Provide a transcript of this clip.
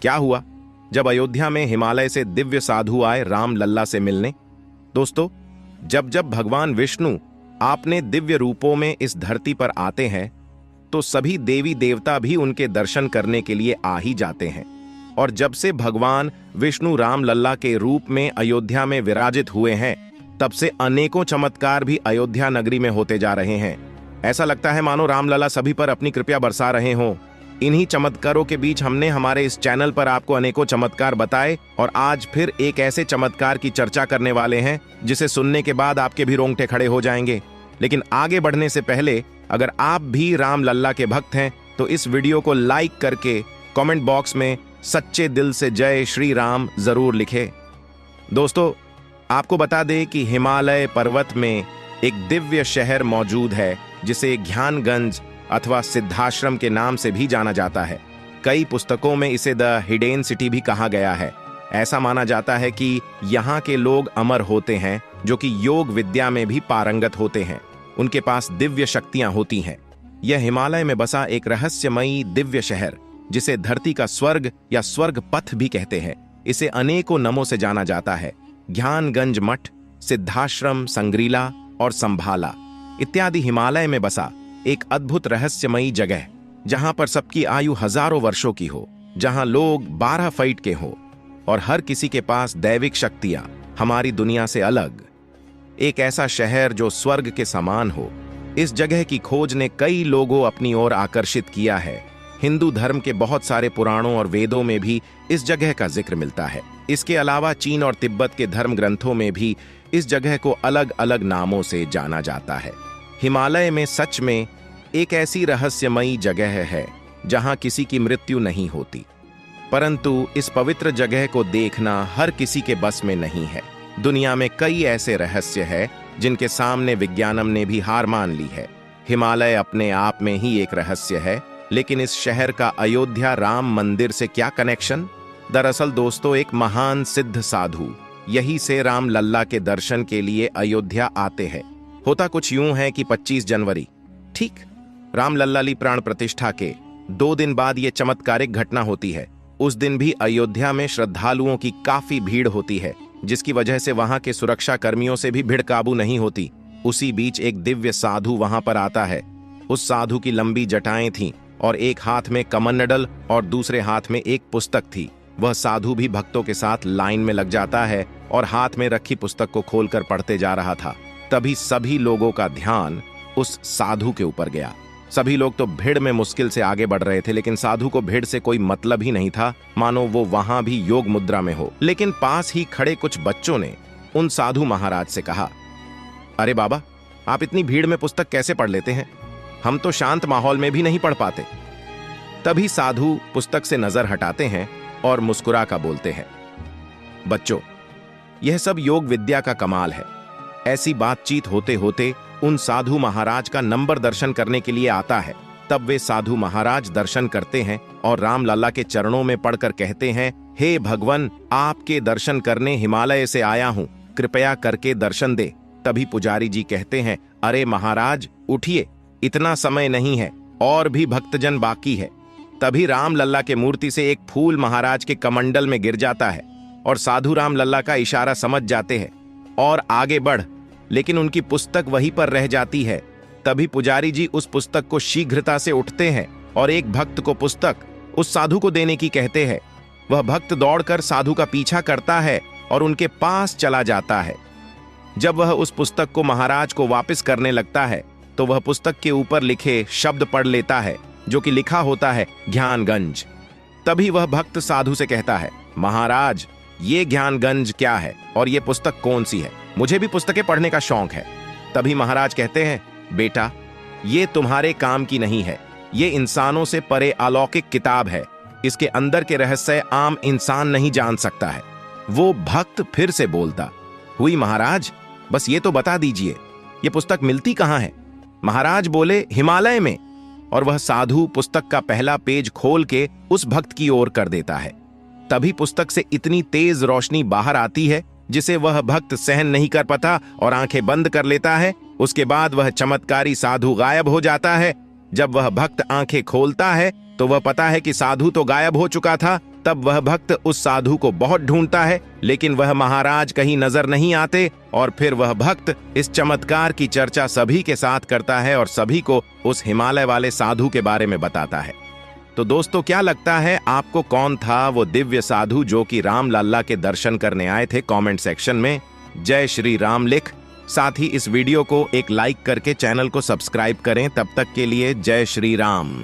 क्या हुआ जब अयोध्या में हिमालय से दिव्य साधु आए राम लल्ला से मिलने। दोस्तों, जब जब भगवान विष्णु आपने दिव्य रूपों में इस धरती पर आते हैं तो सभी देवी देवता भी उनके दर्शन करने के लिए आ ही जाते हैं। और जब से भगवान विष्णु राम लल्ला के रूप में अयोध्या में विराजित हुए हैं, तब से अनेकों चमत्कार भी अयोध्या नगरी में होते जा रहे हैं। ऐसा लगता है मानो राम लल्ला सभी पर अपनी कृपा बरसा रहे हों। इन्हीं चमत्कारों के बीच हमने हमारे इस चैनल पर आपको अनेकों चमत्कार बताए और आज फिर एक ऐसे चमत्कार की चर्चा करने वाले हैं जिसे सुनने के बाद आपके भी रोंगटे खड़े हो जाएंगे। लेकिन आगे बढ़ने से पहले अगर आप भी राम लल्ला के भक्त हैं तो इस वीडियो को लाइक करके कमेंट बॉक्स में सच्चे दिल से जय श्री राम जरूर लिखें। दोस्तों, आपको बता दें कि हिमालय पर्वत में एक दिव्य शहर मौजूद है जिसे ज्ञानगंज अथवा सिद्धाश्रम के नाम से भी जाना जाता है। कई पुस्तकों में इसे द हिडेन सिटी भी कहा गया है। ऐसा माना जाता है कि यहाँ के लोग अमर होते हैं जो कि योग विद्या में भी पारंगत होते हैं। उनके पास दिव्य शक्तियां होती हैं। यह हिमालय में बसा एक रहस्यमयी दिव्य शहर जिसे धरती का स्वर्ग या स्वर्ग पथ भी कहते हैं। इसे अनेकों नामों से जाना जाता है। ज्ञानगंज मठ, सिद्धाश्रम, संग्रीला और संभाला इत्यादि हिमालय में बसा एक अद्भुत रहस्यमयी जगह, जहां पर सबकी आयु हजारों वर्षों की हो, जहां लोग 12 फीट के हो और हर किसी के पास दैविक शक्तियां हमारी दुनिया से अलग। एक ऐसा शहर जो स्वर्ग के समान हो। इस जगह की खोज ने कई लोगों अपनी ओर आकर्षित किया है। हिंदू धर्म के बहुत सारे पुराणों और वेदों में भी इस जगह का जिक्र मिलता है। इसके अलावा चीन और तिब्बत के धर्म ग्रंथों में भी इस जगह को अलग अलग नामों से जाना जाता है। हिमालय में सच में एक ऐसी रहस्यमयी जगह है जहां किसी की मृत्यु नहीं होती, परंतु इस पवित्र जगह को देखना हर किसी के बस में नहीं है। दुनिया में कई ऐसे रहस्य हैं जिनके सामने विज्ञानम ने भी हार मान ली है। हिमालय अपने आप में ही एक रहस्य है, लेकिन इस शहर का अयोध्या राम मंदिर से क्या कनेक्शन? दरअसल दोस्तों, एक महान सिद्ध साधु यही से राम लल्ला के दर्शन के लिए अयोध्या आते हैं। होता कुछ यूं है कि 25 जनवरी, ठीक राम लल्ला प्राण प्रतिष्ठा के 2 दिन बाद यह चमत्कारिक घटना होती है। उस दिन भी अयोध्या में श्रद्धालुओं की काफी भीड़ होती है, जिसकी वजह से वहां के सुरक्षा कर्मियों से भी भीड़ काबू नहीं होती। उसी बीच एक दिव्य साधु वहां पर आता है। उस साधु की लंबी जटाएं थीं और एक हाथ में कमंडल और दूसरे हाथ में एक पुस्तक थी। वह साधु भी भक्तों के साथ लाइन में लग जाता है और हाथ में रखी पुस्तक को खोलकर पढ़ते जा रहा था। तभी सभी लोगों का ध्यान उस साधु के ऊपर गया। सभी लोग तो भीड़ में मुश्किल से आगे बढ़ रहे थे, लेकिन साधु को भीड़ से कोई मतलब ही नहीं था, मानो वो वहां भी योग मुद्रा में हो। लेकिन पास ही खड़े कुछ बच्चों ने उन साधु महाराज से कहा, अरे बाबा, आप इतनी भीड़ में पुस्तक कैसे पढ़ लेते हैं? हम तो शांत माहौल में भी नहीं पढ़ पाते। तभी साधु पुस्तक से नजर हटाते हैं और मुस्कुरा कर बोलते हैं, बच्चों, यह सब योग विद्या का कमाल है। ऐसी बातचीत होते होते उन साधु महाराज का नंबर दर्शन करने के लिए आता है। तब वे साधु महाराज दर्शन करते हैं और राम लल्ला के चरणों में पड़कर कहते हैं, हे भगवान, आपके दर्शन करने हिमालय से आया हूं, कृपया करके दर्शन दे। तभी पुजारी जी कहते हैं, अरे महाराज उठिए, इतना समय नहीं है, और भी भक्तजन बाकी है। तभी राम लल्ला के मूर्ति से एक फूल महाराज के कमंडल में गिर जाता है और साधु राम लल्ला का इशारा समझ जाते हैं और आगे बढ़, लेकिन उनकी पुस्तक वहीं पर रह जाती है। तभी पुजारी जी उस पुस्तक को शीघ्रता से उठते हैं और एक भक्त को पुस्तक उस साधु को देने की कहते हैं। वह भक्त दौड़कर साधु का पीछा करता है और उनके पास चला जाता है। जब वह उस पुस्तक को महाराज को वापस करने लगता है तो वह पुस्तक के ऊपर लिखे शब्द पढ़ लेता है, जो कि लिखा होता है ज्ञानगंज। तभी वह भक्त साधु से कहता है, महाराज, ये ज्ञानगंज क्या है और ये पुस्तक कौन सी है? मुझे भी पुस्तकें पढ़ने का शौक है। तभी महाराज कहते हैं, बेटा, ये तुम्हारे काम की नहीं है। ये इंसानों से परे अलौकिक किताब है। इसके अंदर के रहस्य आम इंसान नहीं जान सकता है। वो भक्त फिर से बोलता, हुई महाराज, बस ये तो बता दीजिए, ये पुस्तक मिलती कहाँ है? महाराज बोले, हिमालय में। और वह साधु पुस्तक का पहला पेज खोल के उस भक्त की ओर कर देता है। तभी पुस्तक से इतनी तेज रोशनी बाहर आती है जिसे वह भक्त सहन नहीं कर पाता और आंखें बंद कर लेता है। उसके बाद वह चमत्कारी साधु गायब हो जाता है। जब वह भक्त आंखें खोलता है तो वह पता है कि साधु तो गायब हो चुका था, तब वह भक्त उस साधु को बहुत ढूंढता है, लेकिन वह महाराज कहीं नजर नहीं आते और फिर वह भक्त इस चमत्कार की चर्चा सभी के साथ करता है और सभी को उस हिमालय वाले साधु के बारे में बताता है। तो दोस्तों, क्या लगता है आपको, कौन था वो दिव्य साधु जो कि राम लल्ला के दर्शन करने आए थे? कमेंट सेक्शन में जय श्री राम लिख, साथ ही इस वीडियो को एक लाइक करके चैनल को सब्सक्राइब करें। तब तक के लिए जय श्री राम।